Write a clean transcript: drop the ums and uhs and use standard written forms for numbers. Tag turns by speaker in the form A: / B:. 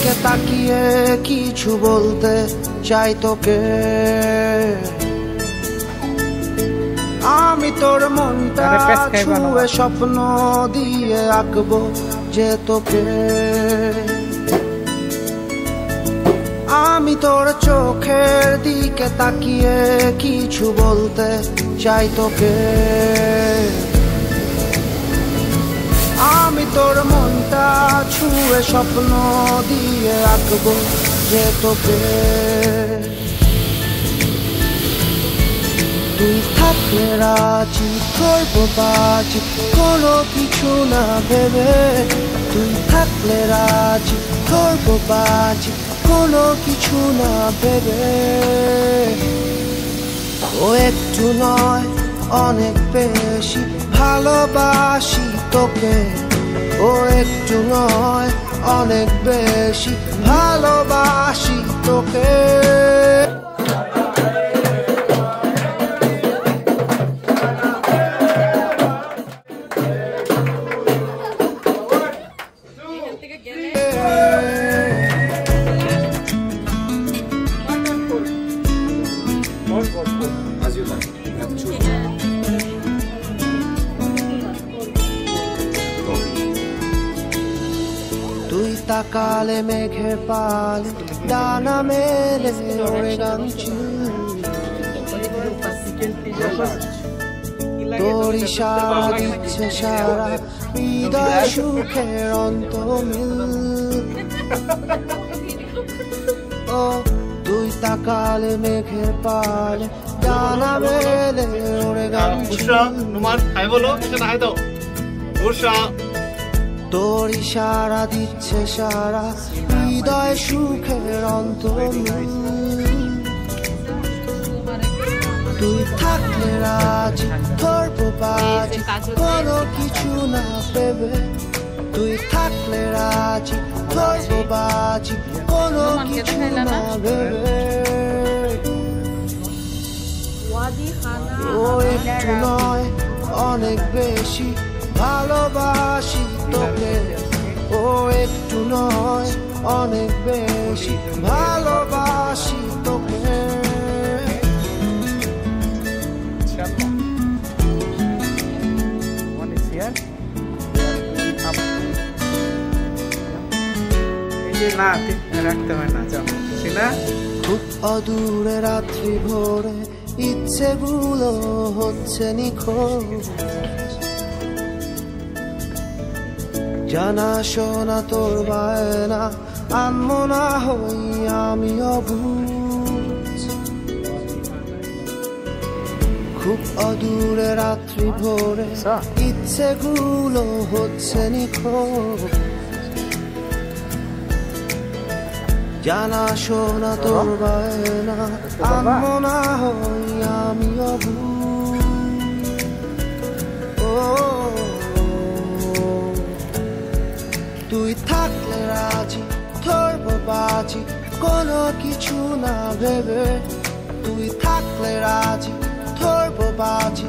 A: দিকে তাকিয়ে কিছু বলতে চাই তোকে। আমি তোর মনটা ছুঁয়ে স্বপ্ন দিয়ে আঁকবো যে তোকে। আমি তোর চোখের দিকে তাকিয়ে কিছু বলতে চাই তোকে। আমি তোর মনটা ছুঁয়ে স্বপ্ন দিয়ে আঁকবো যে তোকে। তুই থাকলে রাজি করবো বাজি কোনো কিছু না ভেবে। তুই থাকলে রাজি করবো বাজি কোনো কিছু না ভেবে। ও একটু নয় অনেক বেশি ভালোবাসি তোকে। ও একটু নয় অনেক বেশি ভালোবাসি তোকে। তুই তাকালে মেঘের পালে ডানা মেলে ওরে গামছি। তোর ইশারা দিচ্ছে সারা হৃদয় সুখের অন্তমিল। ও তুই তাকালে মেঘের পালে ডানা মেলে ওরে গামছি। তোর ইশারা দিচ্ছে সারা হৃদয় সুখের অন্তমিল। তুই থাকলে রাজি ধরবো বাজি কোনো কিছু না ভেবে। তুই থাকলে রাজি ধরবো বাজি কোনো কিছু না ভেবে। ও একটু নয় অনেক বেশি ভালোবাসি তোকে। ও একটু নয় অনেক বেশি ভালোবাসি তোকে। খুব অদূরে রাত্রি ভোরে ইচ্ছেগুলো হচ্ছে নিখোঁজ। জানা শোনা তোর বায়না আনমো না হই আমি অবুঝ। খুব অদূরে রাত্রি ভোরে ইচ্ছেগুলো হচ্ছে নিখোঁজ। জানা শোনা তোর বায়না আনমো না হই আমি অবুঝ। ও তুই থাকলে রাজি ধরবো বাজি কোনো কিছু না ভেবে। তুই থাকলে রাজি ধরবো বাজি।